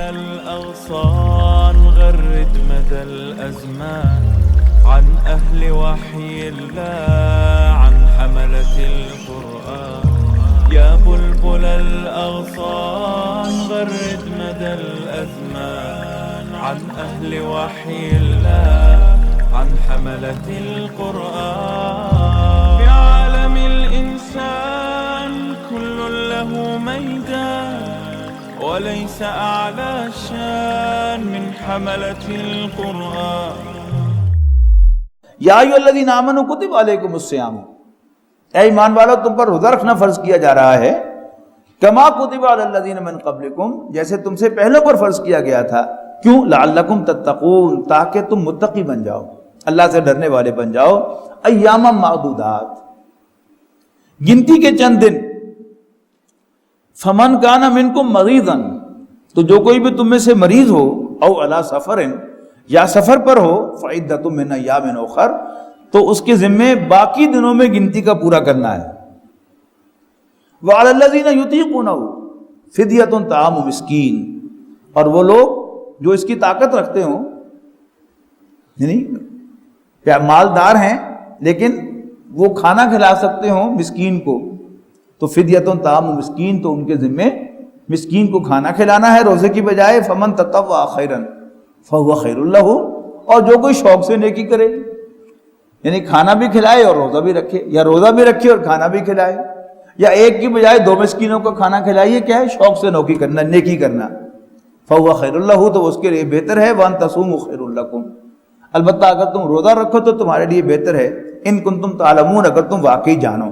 الأغصان غرد مدى الأزمان عن أهل وحي الله عن حملة القرآن يا بلبل الأغصان غرد مدى الأزمان عن أهل وحي الله عن حملة القرآن في عالم الإنسان كل له ميدان وليس أعلى شان من حملة القرآن یا ایھا الذین آمنوا کتب علیکم الصیام، اے ایمان والو تم پر روزہ رکھنا فرض کیا جا رہا ہے، کما کتب علی الذین من قبلکم، جیسے تم سے پہلوں پر فرض کیا گیا تھا، کیوں؟ لعلکم تتقون، تاکہ تم متقی بن جاؤ، اللہ سے ڈرنے والے بن جاؤ، ایاما معدودات، گنتی کے چند دن، فمن کان منکم مریضا، تو جو کوئی بھی تم میں سے مریض ہو، او علی سفر، یا سفر پر ہو، فعدۃ من ایام اخر، تو اس کے ذمے باقی دنوں میں گنتی کا پورا کرنا ہے، وعلی الذین یطیقونہ فدیۃ طعام مسکین، اور وہ لوگ جو اس کی طاقت رکھتے ہوں، یعنی مالدار ہیں لیکن وہ کھانا کھلا سکتے ہوں مسکین کو، تو فدیۃ طعام مسکین، تو ان کے ذمے مسکین کو کھانا کھلانا ہے روزے کی بجائے، فمن تطوع خیرا فہو خیر لہ، اور جو کوئی شوق سے نیکی کرے، یعنی کھانا بھی کھلائے اور روزہ بھی رکھے، یا روزہ بھی رکھے اور کھانا بھی کھلائے، یا ایک کی بجائے دو مسکینوں کو کھانا کھلائیے، کیا ہے؟ شوق سے نیکی کرنا، نیکی کرنا، فہو خیر لہ، تو اس کے لیے بہتر ہے، وان تصوموا خیر لکم، البتہ اگر تم روزہ رکھو تو تمہارے لیے بہتر ہے، ان کنتم تعلمون، اگر تم واقعی جانو۔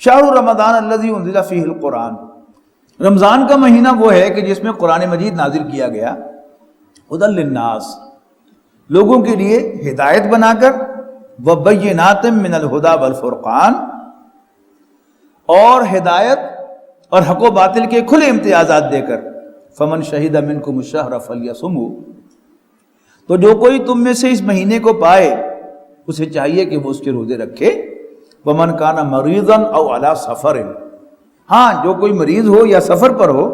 شہر رمضان الذی انزل فیہ القرآن، رمضان کا مہینہ وہ ہے کہ جس میں قرآن مجید نازل کیا گیا، ہدی للناس، لوگوں کے لیے ہدایت بنا کر، وبینات من الہدی والفرقان، اور ہدایت اور حق و باطل کے کھلے امتیازات دے کر، فمن شہد منکم الشہر فلیصمہ، تو جو کوئی تم میں سے اس مہینے کو پائے اسے چاہیے کہ وہ اس کے روزے رکھے، ومن کان مریضا او علی سفر، ہاں جو کوئی مریض ہو یا سفر پر ہو،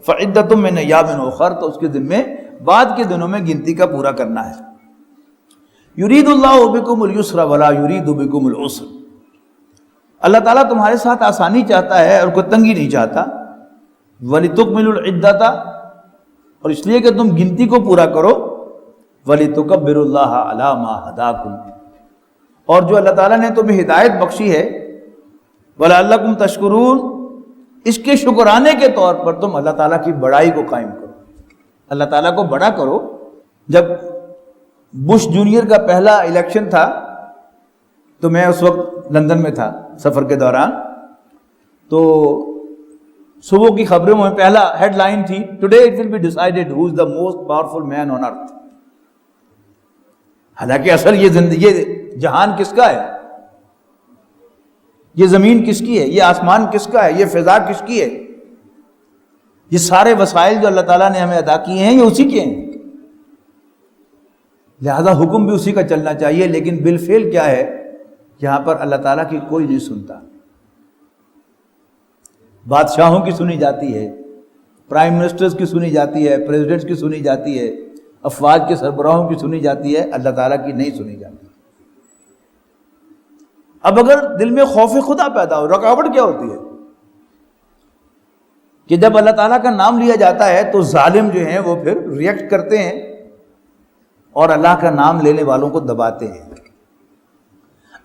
فعدۃ من ایام اخر، تو اس کے ذمے بعد کے دنوں میں گنتی کا پورا کرنا ہے۔ یرید اللہ بکم الیسر ولا یرید بکم العسر، اللہ تعالیٰ تمہارے ساتھ آسانی چاہتا ہے اور کوئی تنگی نہیں چاہتا، وَلِتُكْمِلُوا الْعِدَّةَ، اور اس لیے کہ تم گنتی کو پورا کرو، وَلِتُكَبِّرُوا اللَّهَ عَلَى مَا هَدَاكُمْ، اور جو اللہ تعالیٰ نے تمہیں ہدایت بخشی ہے، وَلَعَلَّكُمْ تَشْكُرُونَ، اس کے شکرانے کے طور پر تم اللہ تعالیٰ کی بڑائی کو قائم کرو، اللہ تعالیٰ کو بڑا کرو۔ جب بش جونیئر کا پہلا الیکشن تھا تو میں اس وقت لندن میں تھا سفر کے دوران، تو صبح کی خبروں میں پہلا ہیڈ لائن تھی، today it will be decided who is the most powerful man on earth, حالانکہ اصل یہ زندگی، یہ جہان کس کا ہے؟ یہ زمین کس کی ہے؟ یہ آسمان کس کا ہے؟ یہ فضا کس کی ہے؟ یہ سارے وسائل جو اللہ تعالیٰ نے ہمیں عطا کیے ہیں یہ اسی کے ہیں، لہذا حکم بھی اسی کا چلنا چاہیے، لیکن بالفعل کیا ہے؟ یہاں پر اللہ تعالیٰ کی کوئی نہیں سنتا، بادشاہوں کی سنی جاتی ہے، پرائم منسٹرز کی سنی جاتی ہے، پریزیڈنٹس کی سنی جاتی ہے، افواج کے سربراہوں کی سنی جاتی ہے، اللہ تعالیٰ کی نہیں سنی جاتی۔ اب اگر دل میں خوف خدا پیدا ہو، رکاوٹ کیا ہوتی ہے کہ جب اللہ تعالیٰ کا نام لیا جاتا ہے تو ظالم جو ہیں وہ پھر ریئیکٹ کرتے ہیں اور اللہ کا نام لینے والوں کو دباتے ہیں۔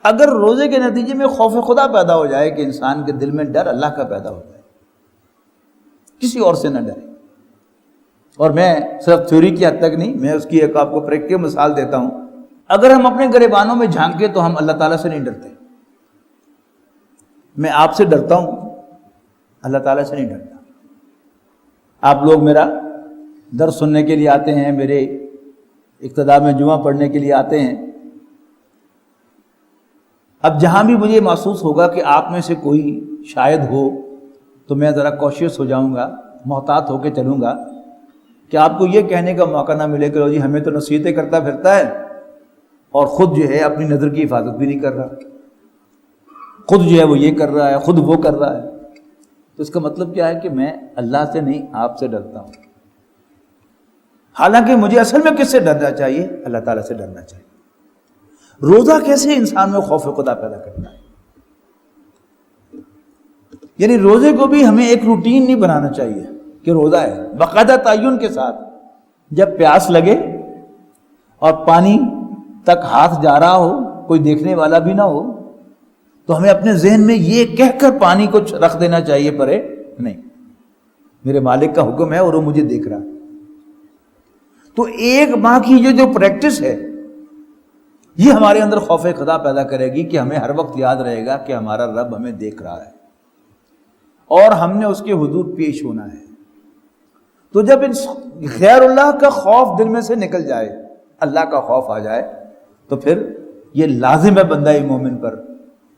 اگر روزے کے نتیجے میں خوف خدا پیدا ہو جائے کہ انسان کے دل میں ڈر اللہ کا پیدا ہو جائے، کسی اور سے نہ ڈرے، اور میں صرف تھیوری کی حد تک نہیں، میں اس کی ایک آپ کو پریکٹیکل مثال دیتا ہوں۔ اگر ہم اپنے گریبانوں میں جھانکیں تو ہم اللہ تعالیٰ سے نہیں ڈرتے، میں آپ سے ڈرتا ہوں، اللہ تعالیٰ سے نہیں ڈرتا۔ آپ لوگ میرا درس سننے کے لیے آتے ہیں، میرے ابتدا میں جمعہ پڑھنے کے لیے آتے ہیں، اب جہاں بھی مجھے محسوس ہوگا کہ آپ میں سے کوئی شاید ہو تو میں ذرا کوشش ہو جاؤں گا، محتاط ہو کے چلوں گا کہ آپ کو یہ کہنے کا موقع نہ ملے کہ جی ہمیں تو نصیحتیں کرتا پھرتا ہے اور خود جو ہے اپنی نظر کی حفاظت بھی نہیں کر رہا، خود جو ہے وہ یہ کر رہا ہے، خود وہ کر رہا ہے۔ تو اس کا مطلب کیا ہے کہ میں اللہ سے نہیں آپ سے ڈرتا ہوں۔ حالانکہ مجھے اصل میں کس سے ڈرنا چاہیے؟ اللہ تعالیٰ سے ڈرنا چاہیے۔ روزہ کیسے انسان میں خوف خدا پیدا کرتا ہے؟ یعنی روزے کو بھی ہمیں ایک روٹین نہیں بنانا چاہیے کہ روزہ ہے، باقاعدہ تعین کے ساتھ جب پیاس لگے اور پانی تک ہاتھ جا رہا ہو، کوئی دیکھنے والا بھی نہ ہو، تو ہمیں اپنے ذہن میں یہ کہہ کر پانی کو رکھ دینا چاہیے پرے نہیں، میرے مالک کا حکم ہے اور وہ مجھے دیکھ رہا ہے۔ تو ایک ماہ کی یہ جو پریکٹس ہے یہ ہمارے اندر خوف خدا پیدا کرے گی کہ ہمیں ہر وقت یاد رہے گا کہ ہمارا رب ہمیں دیکھ رہا ہے اور ہم نے اس کے حضور پیش ہونا ہے۔ تو جب غیر اللہ کا خوف دل میں سے نکل جائے، اللہ کا خوف آ جائے، تو پھر یہ لازم ہے بندہ مومن پر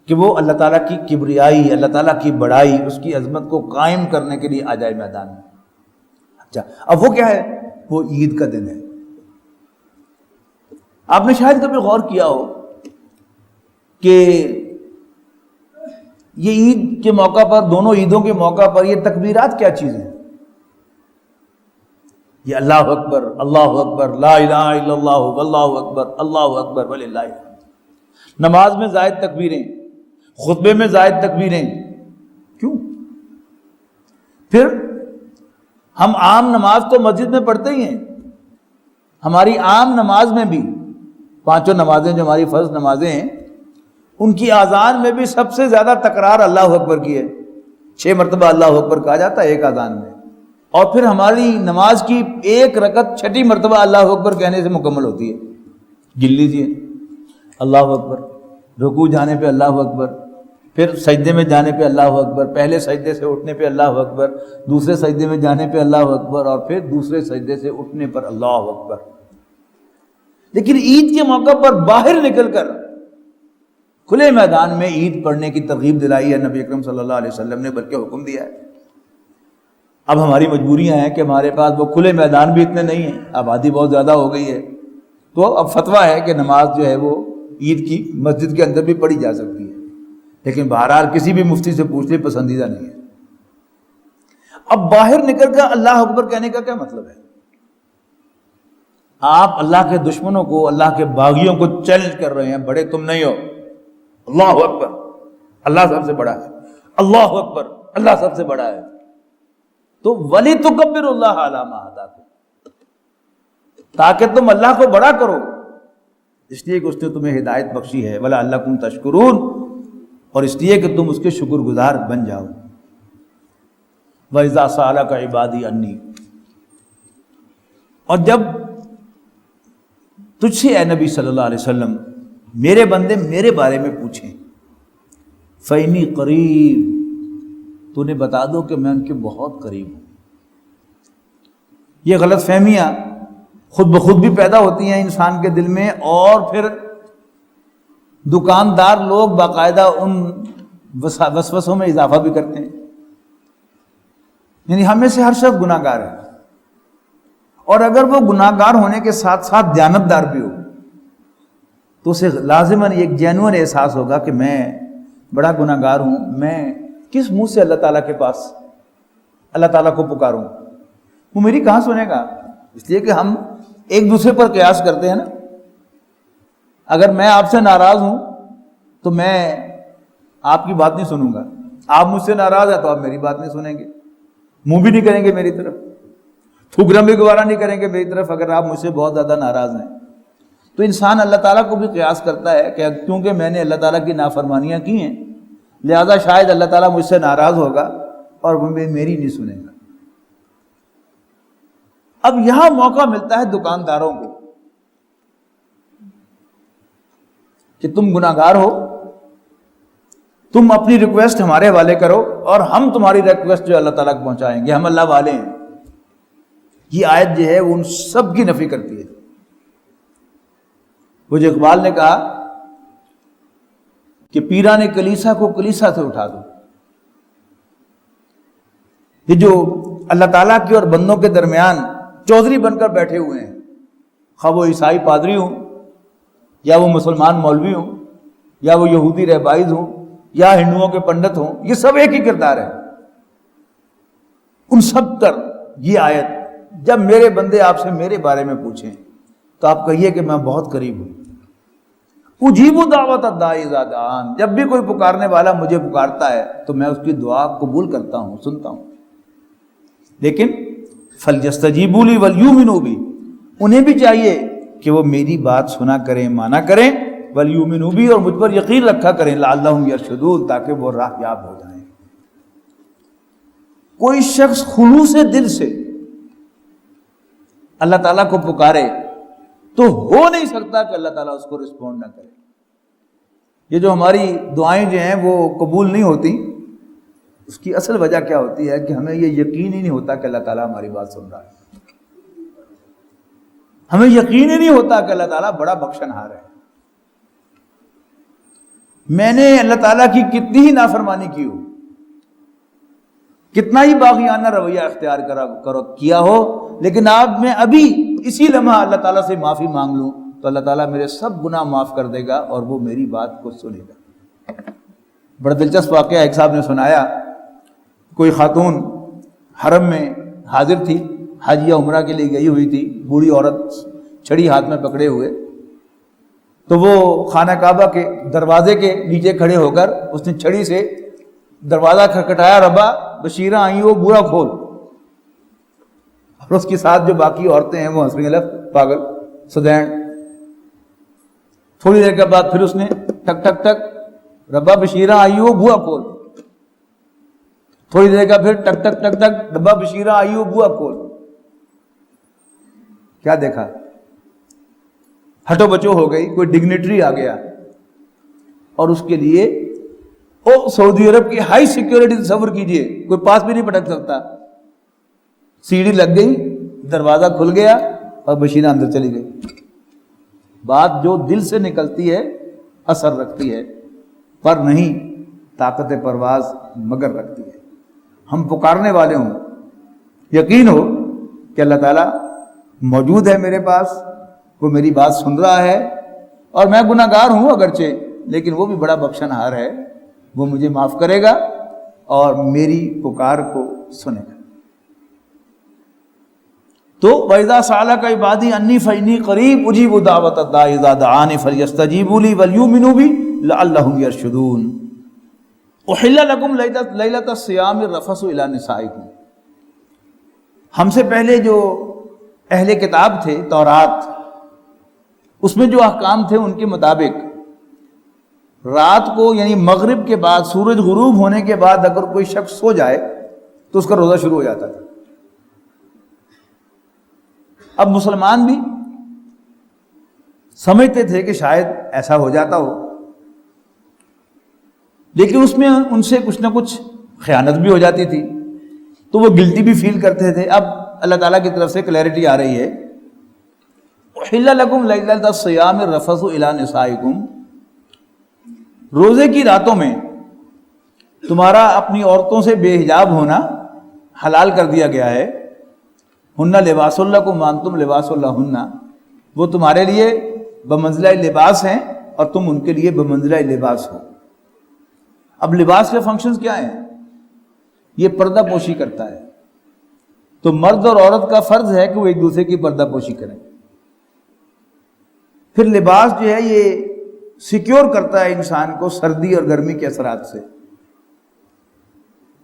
کہ وہ اللہ تعالیٰ کی کبریائی، اللہ تعالیٰ کی بڑائی، اس کی عظمت کو قائم کرنے کے لیے آ جائے میدان میں۔ اچھا، اب وہ کیا ہے؟ وہ عید کا دن ہے۔ آپ نے شاید کبھی غور کیا ہو کہ یہ عید کے موقع پر، دونوں عیدوں کے موقع پر یہ تکبیرات کیا چیزیں ہیں؟ یہ اللہ اکبر، اللہ اکبر، لا الہ الا اللہ، واللہ اکبر، اللہ اکبر وللہ الحمد۔ نماز میں زائد تکبیریں، خطبے میں زائد تکبیریں، کیوں؟ پھر ہم عام نماز تو مسجد میں پڑھتے ہی ہیں، ہماری عام نماز میں بھی پانچوں نمازیں جو ہماری فرض نمازیں ہیں ان کی اذان میں بھی سب سے زیادہ تکرار اللہ اکبر کی ہے، 6 مرتبہ اللہ اکبر کہا جاتا ہے ایک اذان میں، اور پھر ہماری نماز کی ایک رکعت 6 مرتبہ اللہ اکبر کہنے سے مکمل ہوتی ہے۔ گن لیجیے، اللہ اکبر، رکوع جانے پہ اللہ اکبر، پھر سجدے میں جانے پہ اللہ اکبر، پہلے سجدے سے اٹھنے پہ اللہ اکبر، دوسرے سجدے میں جانے پہ اللہ اکبر، اور پھر دوسرے سجدے سے اٹھنے پر اللہ اکبر۔ لیکن عید کے موقع پر باہر نکل کر کھلے میدان میں عید پڑھنے کی ترغیب دلائی ہے نبی اکرم صلی اللہ علیہ وسلم نے، بلکہ حکم دیا ہے۔ اب ہماری مجبوریاں ہیں کہ ہمارے پاس وہ کھلے میدان بھی اتنے نہیں ہیں، آبادی بہت زیادہ ہو گئی ہے، تو اب فتویٰ ہے کہ نماز جو ہے وہ عید کی مسجد کے اندر بھی پڑھی جا سکتی ہے، لیکن بہرحال کسی بھی مفتی سے پوچھ لیں پسندیدہ نہیں ہے۔ اب باہر نکل کر اللہ اکبر کہنے کا کیا مطلب ہے؟ آپ اللہ کے دشمنوں کو، اللہ کے باغیوں کو چیلنج کر رہے ہیں، بڑے تم نہیں ہو، اللہ اکبر، اللہ سب سے بڑا ہے، اللہ اکبر، اللہ سب سے بڑا ہے۔ تو وَلِتُكَبِّرُوا اللَّهَ عَلَىٰ مَا هَدَاكُمْ، تاکہ تم اللہ کو بڑا کرو، اس لیے کہ اس نے تمہیں ہدایت بخشی ہے، وَلَعَلَّكُمْ تَشْكُرُونَ، اور اس لیے کہ تم اس کے شکر گزار بن جاؤ۔ وَإِذَا سَأَلَكَ عِبَادِي عَنِّي، اور جب تجھ سے اے نبی صلی اللہ علیہ وسلم میرے بندے میرے بارے میں پوچھیں، فَإِنِّي قَرِيب، تو انہیں بتا دو کہ میں ان کے بہت قریب ہوں۔ یہ غلط فہمیاں خود بخود بھی پیدا ہوتی ہیں انسان کے دل میں، اور پھر دکاندار لوگ باقاعدہ ان وسوسوں میں اضافہ بھی کرتے ہیں۔ یعنی ہم میں سے ہر شخص گناہ گار ہے، اور اگر وہ گناہ گار ہونے کے ساتھ ساتھ دیانتدار بھی ہو تو اسے لازماً ایک جینوئن احساس ہوگا کہ میں بڑا گناہ گار ہوں، میں کس منہ سے اللہ تعالیٰ کے پاس اللہ تعالیٰ کو پکاروں، وہ میری کہاں سنے گا؟ اس لیے کہ ہم ایک دوسرے پر قیاس کرتے ہیں نا۔ اگر میں آپ سے ناراض ہوں تو میں آپ کی بات نہیں سنوں گا، آپ مجھ سے ناراض ہیں تو آپ میری بات نہیں سنیں گے، منہ بھی نہیں کریں گے میری طرف، ٹھکرا بھی گوارا نہیں کریں گے میری طرف اگر آپ مجھ سے بہت زیادہ ناراض ہیں۔ تو انسان اللہ تعالیٰ کو بھی قیاس کرتا ہے کہ کیونکہ میں نے اللہ تعالیٰ کی نافرمانیاں کی ہیں لہذا شاید اللہ تعالیٰ مجھ سے ناراض ہوگا اور وہ میری نہیں سنے گا۔ اب یہاں موقع ملتا ہے دکانداروں کو کہ تم گناہ گار ہو، تم اپنی ریکویسٹ ہمارے حوالے کرو اور ہم تمہاری ریکویسٹ جو اللہ تعالیٰ کو پہنچائیں گے، ہم اللہ والے ہیں۔ یہ آیت جو ہے وہ ان سب کی نفی کرتی ہے۔ وہ جو اقبال نے کہا کہ پیران کلیسا کو کلیسا سے اٹھا دو، یہ جو اللہ تعالیٰ کی اور بندوں کے درمیان چودھری بن کر بیٹھے ہوئے ہیں، خواہ وہ عیسائی پادری ہوں یا وہ مسلمان مولوی ہوں یا وہ یہودی رہبائز ہوں یا ہندوؤں کے پنڈت ہوں، یہ سب ایک ہی کردار ہے۔ ان سب پر یہ آیت جب میرے بندے آپ سے میرے بارے میں پوچھیں تو آپ کہیے کہ میں بہت قریب ہوں. اجیب دعوت الداعی اذا دعان، جب بھی کوئی پکارنے والا مجھے پکارتا ہے تو میں اس کی دعا قبول کرتا ہوں، سنتا ہوں. لیکن فلیستجیبوا لی ولیؤمنوا بی، انہیں بھی چاہیے کہ وہ میری بات سنا کریں، مانا کریں، ولیؤمنوا بی، اور مجھ پر یقین رکھا کریں، لعلہم یرشدون، تاکہ وہ راہ یاب ہو جائیں. کوئی شخص خلوص دل سے اللہ تعالیٰ کو پکارے تو ہو نہیں سکتا کہ اللہ تعالیٰ اس کو رسپونڈ نہ کرے. یہ جو ہماری دعائیں جو ہیں وہ قبول نہیں ہوتی، اس کی اصل وجہ کیا ہوتی ہے کہ ہمیں یہ یقین ہی نہیں ہوتا کہ اللہ تعالیٰ ہماری بات سن رہا ہے. ہمیں یقین ہی نہیں ہوتا کہ اللہ تعالیٰ بڑا بخشنہار ہے. میں نے اللہ تعالیٰ کی کتنی ہی نافرمانی کی ہو، کتنا ہی باغیانہ رویہ اختیار کیا ہو، لیکن آپ میں ابھی اسی لمحہ اللہ تعالیٰ سے معافی مانگ لوں تو اللہ تعالیٰ میرے سب گناہ معاف کر دے گا اور وہ میری بات کو سنے گا. بڑا دلچسپ واقعہ ایک صاحب نے سنایا. کوئی خاتون حرم میں حاضر تھی، حج یا عمرہ کے لیے گئی ہوئی تھی، بوڑھی عورت چھڑی ہاتھ میں پکڑے ہوئے. تو وہ خانہ کعبہ کے دروازے کے نیچے کھڑے ہو کر اس نے چھڑی سے دروازہ کھٹکھٹایا، ربا بشیرہ آئی ہو بورا کھول. اور اس کے ساتھ جو باقی عورتیں ہیں وہ ہنس رہی ہیں، پاگل سدین. تھوڑی دیر کے بعد پھر اس نے ٹک ٹک ٹک، ربا بشیرہ آئی ہو بوا کھول. تھوڑی دیر کا پھر ٹک ٹک ٹک ٹک، ربا بشیرہ آئی ہو بوا کھول. کیا دیکھا؟ ہٹو بچو ہو گئی. کوئی ڈگنیٹری آ گیا اور اس کے لیے سعودی عرب کی ہائی سیکیورٹی تصور کیجئے، کوئی پاس بھی نہیں پٹک سکتا. سیڑھی لگ گئی، دروازہ کھل گیا اور بشیرہ اندر چلی گئی. بات جو دل سے نکلتی ہے اثر رکھتی ہے، پر نہیں طاقت پرواز مگر رکھتی ہے. ہم پکارنے والے ہوں، یقین ہو کہ اللہ تعالیٰ موجود ہے میرے پاس، وہ میری بات سن رہا ہے، اور میں گناہ گار ہوں اگرچہ، لیکن وہ بھی بڑا بخشنہار ہے، وہ مجھے معاف کرے گا اور میری پکار کو سنے گا. تو وَإِذَا سَأَلَكَ عِبَادِي عَنِّي فَإِنِّي قَرِيبٌ أُجِيبُ دَعْوَةَ الدَّاعِ إِذَا دَعَانِ فَلْيَسْتَجِيبُوا لِي وَلْيُؤْمِنُوا بِي لَعَلَّهُمْ يَرْشُدُونَ. أُحِلَّ لَكُمْ لَيْلَةَ الصِّيَامِ الرَّفَثُ إِلَىٰ نِسَائِكُمْ. ہم سے پہلے جو اہل کتاب تھے تورات، اس میں جو احکام تھے ان کے مطابق رات کو یعنی مغرب کے بعد، سورج غروب ہونے کے بعد اگر کوئی شخص سو جائے تو اس کا روزہ شروع ہو جاتا تھا. اب مسلمان بھی سمجھتے تھے کہ شاید ایسا ہو جاتا ہو، لیکن اس میں ان سے کچھ نہ کچھ خیانت بھی ہو جاتی تھی تو وہ گلٹی بھی فیل کرتے تھے. اب اللہ تعالیٰ کی طرف سے کلیئرٹی آ رہی ہے، احل لکم لیلۃ الصیام الرفث الی نسائکم. روزے کی راتوں میں تمہارا اپنی عورتوں سے بے حجاب ہونا حلال کر دیا گیا ہے. ہن لباس لکم وانتم لباس لہن، وہ تمہارے لیے بمنزلہ لباس ہیں اور تم ان کے لیے بمنزلہ لباس ہو. اب لباس کے فنکشنز کیا ہیں؟ یہ پردہ پوشی کرتا ہے. تو مرد اور عورت کا فرض ہے کہ وہ ایک دوسرے کی پردہ پوشی کریں. پھر لباس جو ہے یہ سیکیور کرتا ہے انسان کو سردی اور گرمی کے اثرات سے.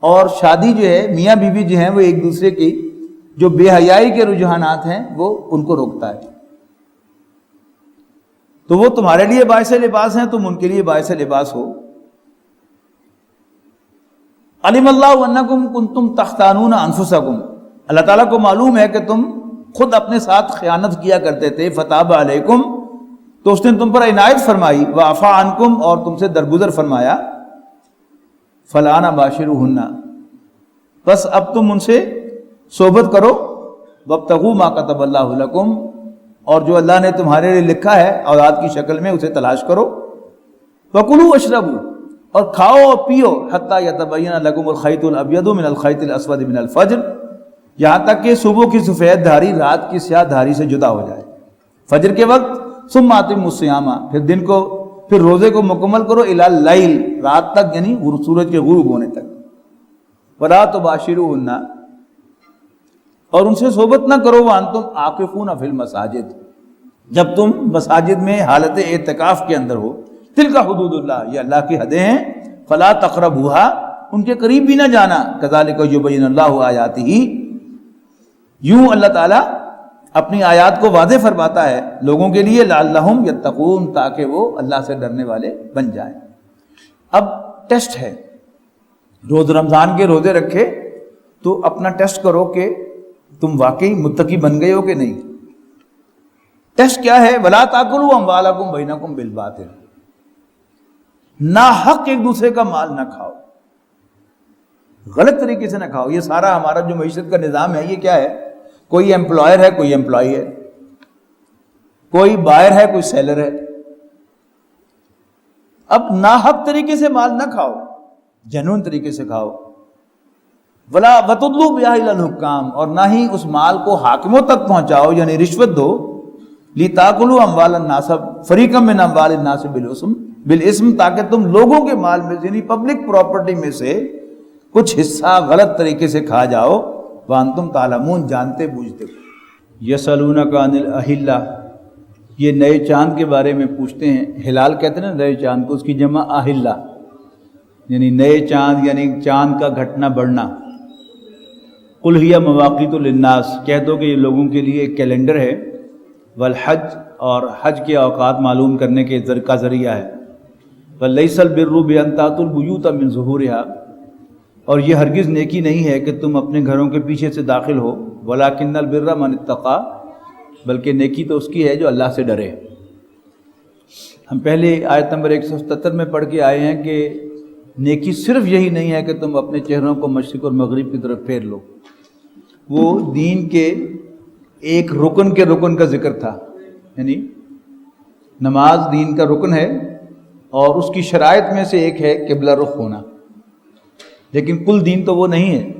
اور شادی جو ہے، میاں بیوی جو ہیں وہ ایک دوسرے کی جو بے حیائی کے رجحانات ہیں وہ ان کو روکتا ہے. تو وہ تمہارے لیے باعث لباس ہیں، تم ان کے لیے باعث لباس ہو. علم اللہ انکم کنتم تختانون انفسکم، اللہ تعالیٰ کو معلوم ہے کہ تم خود اپنے ساتھ خیانت کیا کرتے تھے. فتاب علیکم، تو اس نے تم پر عنایت فرمائی. وعفا عنکم، اور تم سے درگزر فرمایا. فالآن باشروہن، بس اب تم ان سے صحبت کرو. وابتغوا ما کتب اللہ لکم، اور جو اللہ نے تمہارے لیے لکھا ہے اولاد کی شکل میں اسے تلاش کرو. وکلوا واشربوا، اور کھاؤ اور پیو. حتی یتبین لکم الخیط الابیض من الخیط الاسود من الفجر، یہاں تک کہ صبح کی سفید دھاری رات کی سیاہ دھاری سے جدا ہو جائے فجر کے وقت. ثم اتموا الصیام، پھر روزے کو مکمل کرو. الی اللیل، رات تک یعنی سورج کے غروب ہونے تک. ولا تباشروہن، اور ان سے صحبت نہ کرو وانتم عاکفون فی المساجد، جب تم مساجد میں حالت اعتکاف کے اندر ہو. تلک حدود اللہ، یہ اللہ کی حدیں ہیں. فلا تقربوها، ان کے قریب بھی نہ جانا. کذالک یبین اللہ آیاتہ، یوں اللہ تعالیٰ اپنی آیات کو واضح فرماتا ہے لوگوں کے لیے. لعلہم یتقون، تاکہ وہ اللہ سے ڈرنے والے بن جائیں. اب ٹیسٹ ہے، روز رمضان کے روزے رکھے تو اپنا ٹیسٹ کرو کہ تم واقعی متقی بن گئے ہو کہ نہیں. ٹیسٹ کیا ہے؟ ولا تاکلوا اموالکم بینکم بالباطل، ناحق ایک دوسرے کا مال نہ کھاؤ، غلط طریقے سے نہ کھاؤ. یہ سارا ہمارا جو معیشت کا نظام ہے یہ کیا ہے؟ کوئی امپلائر ہے، کوئی امپلائی ہے، کوئی بائر ہے، کوئی سیلر ہے. اب ناحق طریقے سے مال نہ کھاؤ، جنون طریقے سے کھاؤ. ولا وتدلوا بها الى الحکام، اور نہ ہی اس مال کو حاکموں تک پہنچاؤ، یعنی رشوت دو. لتاکلوا اموال الناس فریقا من اموال الناس بالاسم، تاکہ تم لوگوں کے مال میں یعنی پبلک پراپرٹی میں سے کچھ حصہ غلط طریقے سے کھا جاؤ. وانتم تعلمون، جانتے بوجھتے. یسألونک عن الاہلہ، یہ نئے چاند کے بارے میں پوچھتے ہیں. ہلال کہتے ہیں نا نئے چاند کو، اس کی جمع اہلہ، یعنی نئے چاند، یعنی چاند کا گھٹنا بڑھنا. قل ہی مواقیت للناس، کہہ دو کہ یہ لوگوں کے لیے ایک کیلنڈر ہے. والحج، اور حج کے اوقات معلوم کرنے کے کا ذریعہ ہے. ولیس البر بان تاتوا البیوت من ظہورها، اور یہ ہرگز نیکی نہیں ہے کہ تم اپنے گھروں کے پیچھے سے داخل ہو. ولکن البر من اتقى، بلکہ نیکی تو اس کی ہے جو اللہ سے ڈرے. ہم پہلے آیت نمبر 177 میں پڑھ کے آئے ہیں کہ نیکی صرف یہی نہیں ہے کہ تم اپنے چہروں کو مشرق اور مغرب کی طرف پھیر لو. وہ دین کے ایک رکن کا ذکر تھا، یعنی نماز دین کا رکن ہے اور اس کی شرائط میں سے ایک ہے قبلہ رخ ہونا، لیکن کل دین تو وہ نہیں ہے.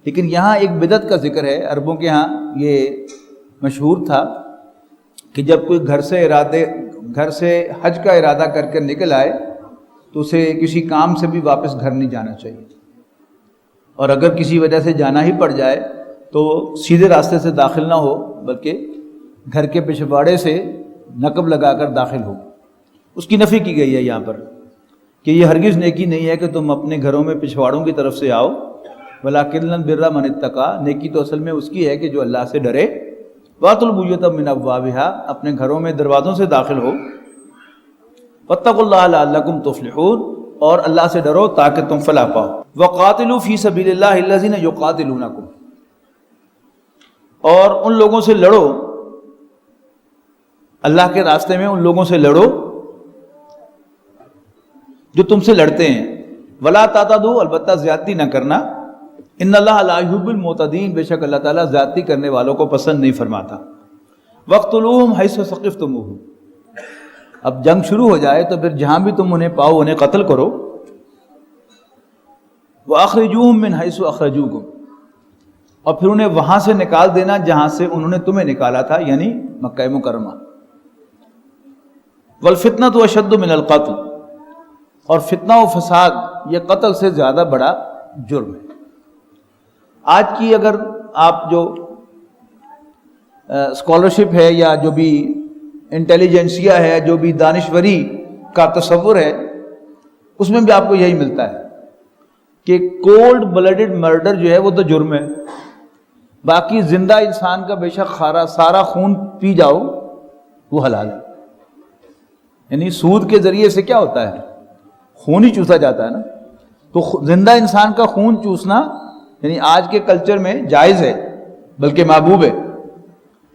لیکن یہاں ایک بدعت کا ذکر ہے. عربوں کے ہاں یہ مشہور تھا کہ جب کوئی گھر سے حج کا ارادہ کر کے نکل آئے تو اسے کسی کام سے بھی واپس گھر نہیں جانا چاہیے، اور اگر کسی وجہ سے جانا ہی پڑ جائے تو سیدھے راستے سے داخل نہ ہو بلکہ گھر کے پچھواڑے سے نقب لگا کر داخل ہو. اس کی نفی کی گئی ہے یہاں پر کہ یہ ہرگز نیکی نہیں ہے کہ تم اپنے گھروں میں پچھواڑوں کی طرف سے آؤ. ولکن البر من اتقى، نیکی تو اصل میں اس کی ہے کہ جو اللہ سے ڈرے. واتوا البیوت من ابوابها، اپنے گھروں میں دروازوں سے داخل ہو. واتقوا اللہ لعلکم تفلحون، اور اللہ سے ڈرو تاکہ تم فلاح پاؤ. وقاتلوا فی سبیل اللہ الذین یقاتلونکم، اور ان لوگوں سے لڑو، اللہ کے راستے میں ان لوگوں سے لڑو جو تم سے لڑتے ہیں. ولا تعتدوا، البتہ زیادتی نہ کرنا. ان اللہ لا یحب المعتدین، بے شک اللہ تعالیٰ زیادتی کرنے والوں کو پسند نہیں فرماتا. وقتلوہم حیث ثقفتموہم، اب جنگ شروع ہو جائے تو پھر جہاں بھی تم انہیں پاؤ انہیں قتل کرو. واخرجوہم من حیث اخرجوکم، اور پھر انہیں وہاں سے نکال دینا جہاں سے انہوں نے تمہیں نکالا تھا، یعنی مکہ مکرمہ. والفتنۃ اشد من القتل، اور فتنہ و فساد یہ قتل سے زیادہ بڑا جرم ہے. آج کی اگر آپ جو اسکالرشپ ہے یا جو بھی انٹیلیجنسیا ہے، جو بھی دانشوری کا تصور ہے، اس میں بھی آپ کو یہی ملتا ہے کہ کولڈ بلڈڈ مرڈر جو ہے وہ تو جرم ہے. باقی زندہ انسان کا بے شک سارا خون پی جاؤ وہ حلال ہے. یعنی سود کے ذریعے سے کیا ہوتا ہے؟ خون ہی چوسا جاتا ہے نا. تو زندہ انسان کا خون چوسنا یعنی آج کے کلچر میں جائز ہے، بلکہ محبوب ہے.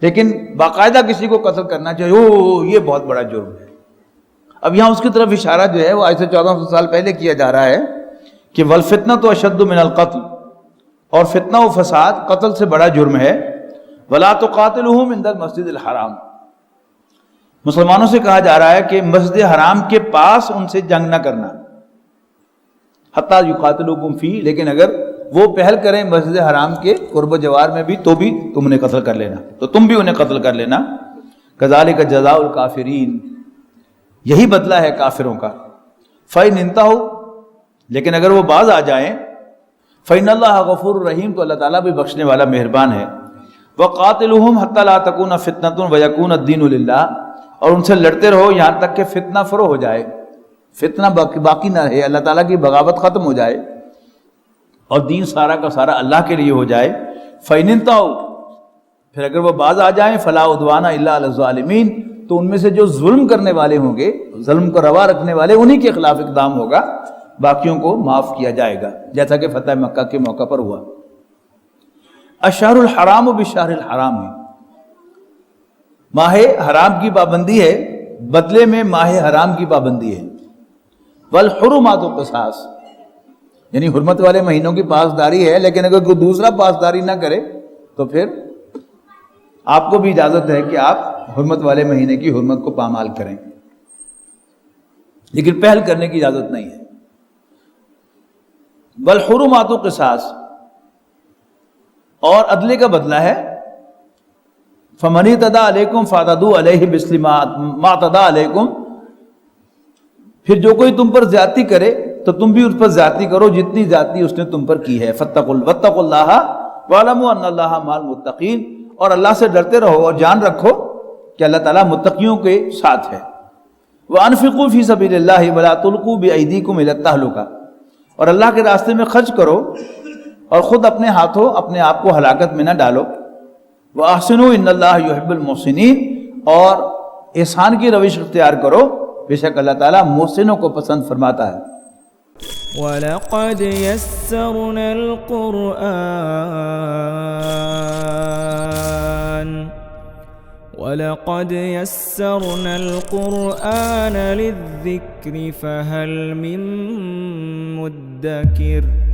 لیکن باقاعدہ کسی کو قتل کرنا چاہیے، یہ بہت بڑا جرم ہے. اب یہاں اس کی طرف اشارہ جو ہے وہ آج سے 1400 سال پہلے کیا جا رہا ہے کہ والفتنۃ اشد من القتل، اور فتنہ و فساد قتل سے بڑا جرم ہے. ولا تقاتلوہم عند المسجد الحرام، مسلمانوں سے کہا جا رہا ہے کہ مسجد حرام کے پاس ان سے جنگ نہ کرنا. حتیٰ یقاتلوکم فی، لیکن اگر وہ پہل کریں مسجد حرام کے قرب و جوار میں بھی تو بھی تم انہیں قتل کر لینا، تو تم بھی انہیں قتل کر لینا. کذالک جزاء الکافرین، یہی بدلہ ہے کافروں کا. فإن انتہوا، لیکن اگر وہ باز آ جائیں، فإن اللہ غفور رحیم، تو اللہ تعالیٰ بھی بخشنے والا مہربان ہے. وقاتلوہم حتی لا تکون فتنۃ ویکون الدین للہ، اور ان سے لڑتے رہو یہاں تک کہ فتنہ فرو ہو جائے، فتنہ باقی نہ رہے، اللہ تعالیٰ کی بغاوت ختم ہو جائے اور دین سارا کا سارا اللہ کے لیے ہو جائے۔ فَإِنِ انتہوا، پھر اگر وہ باز آ جائیں، فَلَا عُدْوَانَ إِلَّا عَلَى الظَّالِمِينَ، تو ان میں سے جو ظلم کرنے والے ہوں گے، ظلم کو روا رکھنے والے، انہی کے خلاف اقدام ہوگا، باقیوں کو معاف کیا جائے گا، جیسا کہ فتح مکہ کے موقع پر ہوا۔ الشہر الحرام بالشہر الحرام ہے، ماہ حرام کی پابندی ہے، بدلے میں ماہ حرام کی پابندی ہے۔ والحرمات قصاص، یعنی حرمت والے مہینوں کی پاسداری ہے، لیکن اگر کوئی دوسرا پاسداری نہ کرے تو پھر آپ کو بھی اجازت ہے کہ آپ حرمت والے مہینے کی حرمت کو پامال کریں، لیکن پہل کرنے کی اجازت نہیں ہے۔ والحرمات قصاص، اور عدلے کا بدلہ ہے۔ فمن اعتدى علیکم فاعتدوا علیہ بمثل ما اعتدى علیکم، پھر جو کوئی تم پر زیادتی کرے تو تم بھی اس پر زیادتی کرو جتنی زیادتی اس نے تم پر کی ہے۔ واتقوا اللہ واعلموا ان اللہ مع المتقین، اور اللہ سے ڈرتے رہو اور جان رکھو کہ اللہ تعالیٰ متقیوں کے ساتھ ہے۔ وانفقوا فی سبیل اللہ ولا تلقوا بایدیکم الی التہلکہ، اور اللہ کے راستے میں خرچ کرو اور خود اپنے ہاتھوں اپنے آپ کو ہلاکت میں نہ ڈالو۔ وَأَحْسِنُوا إِنَّ اللَّهَ يُحِبُّ الْمُحْسِنِينَ، اور احسان کی روش اختیار کرو، بے شک اللہ تعالیٰ محسنوں کو پسند فرماتا ہے۔ وَلَقَدْ يَسَّرْنَا الْقُرْآنَ لِلذِّكْرِ فَهَلْ مِن مُّدَّكِرٍ